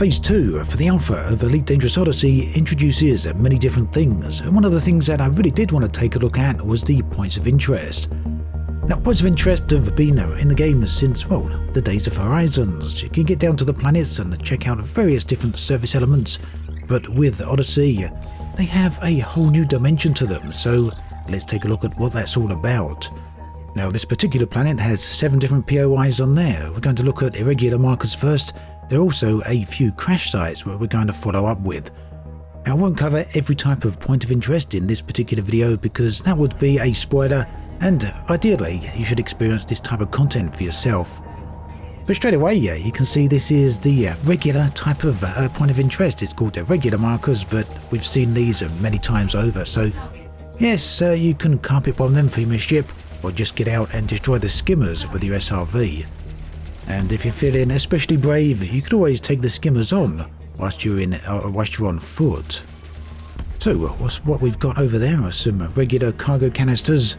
Phase 2 for the Alpha of Elite Dangerous Odyssey introduces many different things, and one of the things that I really did want to take a look at was the points of interest. Now, points of interest have been in the game since, well, the days of Horizons. You can get down to the planets and check out various different service elements, but with Odyssey, they have a whole new dimension to them, so let's take a look at what that's all about. Now, this particular planet has 7 different POIs on there. We're going to look at irregular markers first. There are also a few crash sites where we're going to follow up with. Now, I won't cover every type of point of interest in this particular video because that would be a spoiler, and ideally you should experience this type of content for yourself. But straight away, you can see this is the regular type of point of interest. It's called irregular markers, but we've seen these many times over. So yes, you can carpet bomb them for your ship, or just get out and destroy the skimmers with your SRV. And if you're feeling especially brave, you could always take the skimmers on whilst you're on foot. So what we've got over there are some regular cargo canisters.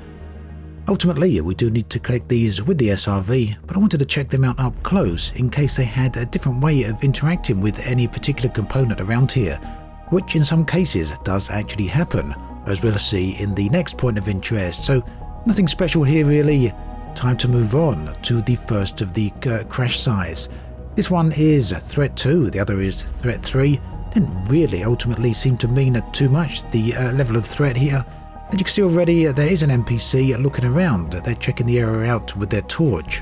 Ultimately, we do need to collect these with the SRV, but I wanted to check them out up close in case they had a different way of interacting with any particular component around here, which in some cases does actually happen, as we'll see in the next point of interest. So nothing special here really. Time to move on to the first of the crash sites. This one is Threat 2, the other is Threat 3. Didn't really ultimately seem to mean too much, the level of threat here. And you can see already there is an NPC looking around. They're checking the area out with their torch.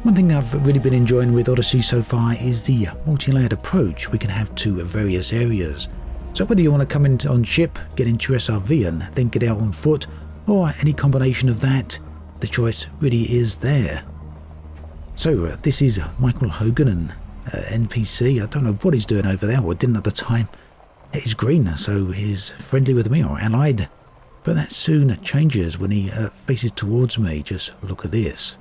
One thing I've really been enjoying with Odyssey so far is the multi-layered approach we can have to various areas. So whether you want to come in on ship, get into your SRV and then get out on foot, or any combination of that, the choice really is there. So this is Michael Hogan, an NPC. I don't know what he's doing over there, or didn't at the time. He's green, so he's friendly with me or allied. But that soon changes when he faces towards me. Just look at this.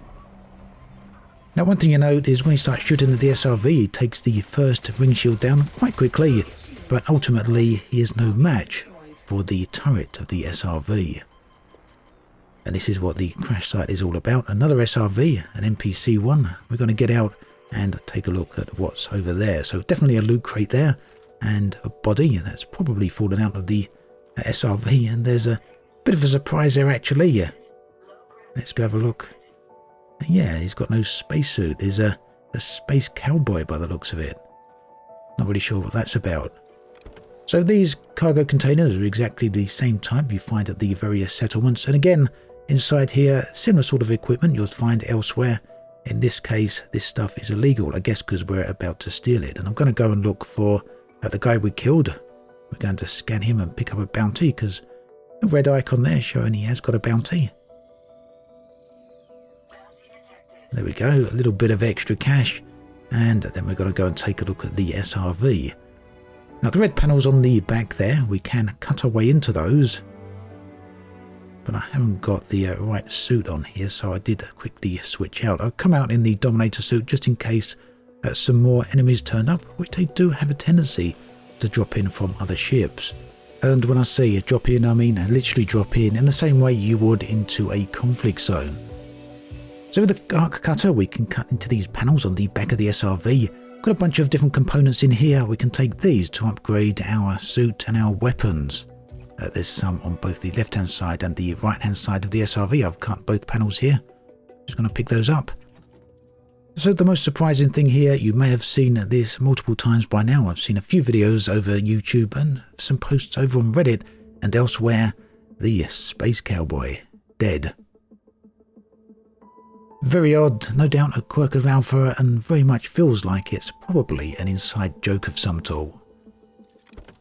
Now, one thing you note is when he starts shooting at the SRV, he takes the first ring shield down quite quickly, but ultimately he is no match for the turret of the SRV. And this is what the crash site is all about. Another SRV, an NPC one. We're going to get out and take a look at what's over there. So definitely a loot crate there, and a body that's probably fallen out of the SRV. And there's a bit of a surprise there actually. Let's go have a look. Yeah, he's got no spacesuit. He's a space cowboy by the looks of it. Not really sure what that's about. So these cargo containers are exactly the same type you find at the various settlements. And again, inside here, similar sort of equipment you'll find elsewhere. In this case, this stuff is illegal, I guess because we're about to steal it. And I'm going to go and look for the guy we killed. We're going to scan him and pick up a bounty because the red icon there showing he has got a bounty. There we go, a little bit of extra cash. And then we're going to go and take a look at the SRV. Now the red panels on the back there, we can cut our way into those. But I haven't got the right suit on here, so I did quickly switch out. I'll come out in the Dominator suit just in case some more enemies turn up, which they do have a tendency to drop in from other ships. And when I say drop in, I mean literally drop in the same way you would into a conflict zone. So with the arc cutter, we can cut into these panels on the back of the SRV. Got a bunch of different components in here. We can take these to upgrade our suit and our weapons. There's some on both the left hand side and the right hand side of the SRV. I've cut both panels here. Just going to pick those up. So the most surprising thing here, you may have seen this multiple times by now. I've seen a few videos over YouTube and some posts over on Reddit and elsewhere. The space cowboy dead. Very odd, no doubt a quirk of Alpha, and very much feels like it's probably an inside joke of some sort.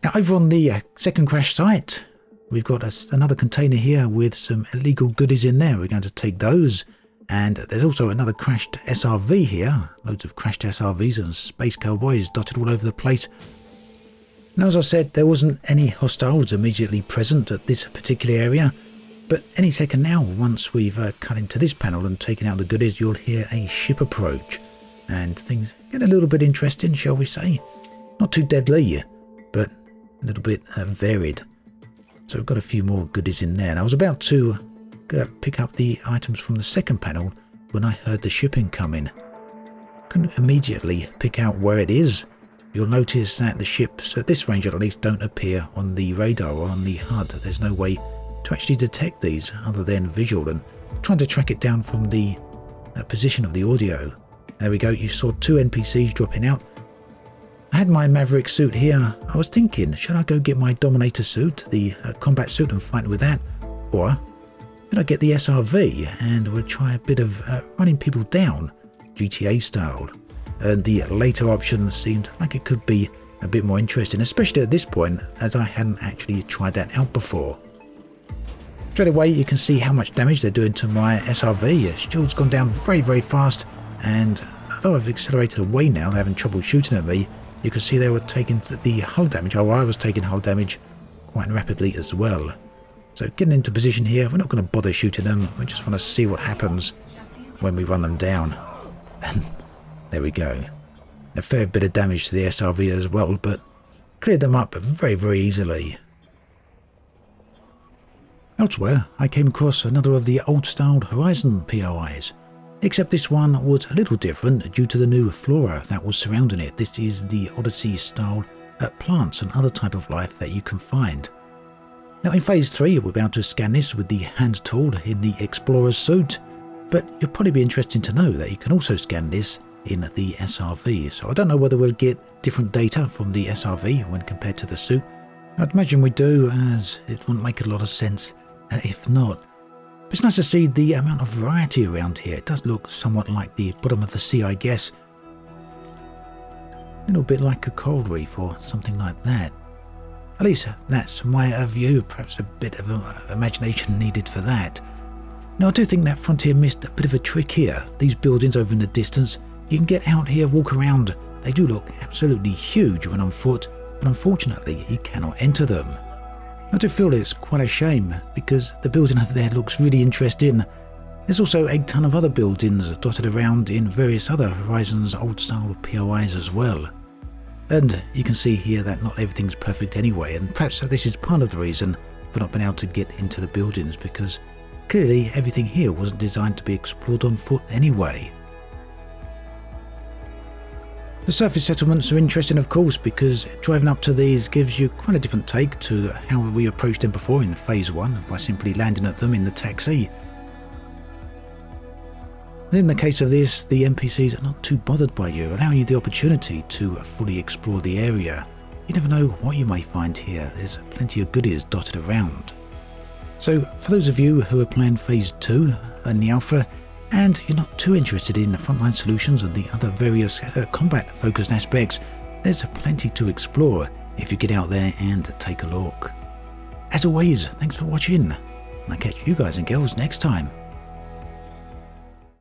Now over on the second crash site, we've got another container here with some illegal goodies in there. We're going to take those. And there's also another crashed SRV here. Loads of crashed SRVs and space cowboys dotted all over the place. Now as I said, there wasn't any hostiles immediately present at this particular area. But any second now, once we've cut into this panel and taken out the goodies, you'll hear a ship approach. And things get a little bit interesting, shall we say. Not too deadly, but a little bit varied. So we've got a few more goodies in there. And I was about to pick up the items from the second panel when I heard the shipping coming. can immediately pick out where it is. You'll notice that the ships, at this range at least, don't appear on the radar or on the HUD. There's no way to actually detect these other than visual, and trying to track it down from the position of the audio. There we go, you saw 2 NPCs dropping out. I had my Maverick suit here. I was thinking, should I go get my Dominator suit, the combat suit, and fight with that? Or should I get the SRV and we'll try a bit of running people down, GTA style? And the later option seemed like it could be a bit more interesting, especially at this point, as I hadn't actually tried that out before. Straight away you can see how much damage they're doing to my SRV. Shield's gone down very, very fast, and although I've accelerated away now, they're having trouble shooting at me. You can see they were taking the hull damage, or I was taking hull damage quite rapidly as well. So getting into position here, we're not going to bother shooting them, we just want to see what happens when we run them down. And there we go. A fair bit of damage to the SRV as well, but cleared them up very, very easily. Elsewhere, I came across another of the old-style Horizon POIs, except this one was a little different due to the new flora that was surrounding it. This is the Odyssey-style plants and other type of life that you can find. Now in Phase 3, we'll be able to scan this with the hand tool in the Explorer's suit, but you'll probably be interested to know that you can also scan this in the SRV. So I don't know whether we'll get different data from the SRV when compared to the suit. I'd imagine we do, as it wouldn't make a lot of sense if not. But it's nice to see the amount of variety around here. It does look somewhat like the bottom of the sea, I guess. A little bit like a coral reef or something like that. At least that's my view, perhaps a bit of imagination needed for that. Now I do think that Frontier missed a bit of a trick here. These buildings over in the distance, you can get out here, walk around. They do look absolutely huge when on foot, but unfortunately you cannot enter them. I do feel it's quite a shame, because the building over there looks really interesting. There's also a ton of other buildings dotted around in various other Horizons old-style POIs as well. And you can see here that not everything's perfect anyway, and perhaps this is part of the reason for not being able to get into the buildings, because clearly everything here wasn't designed to be explored on foot anyway. The surface settlements are interesting, of course, because driving up to these gives you quite a different take to how we approached them before in Phase 1 by simply landing at them in the taxi. In the case of this, the NPCs are not too bothered by you, allowing you the opportunity to fully explore the area. You never know what you may find here. There's plenty of goodies dotted around. So for those of you who are playing Phase 2 in the Alpha, and you're not too interested in the Frontline Solutions and the other various combat-focused aspects, there's plenty to explore if you get out there and take a look. As always, thanks for watching, and I'll catch you guys and girls next time.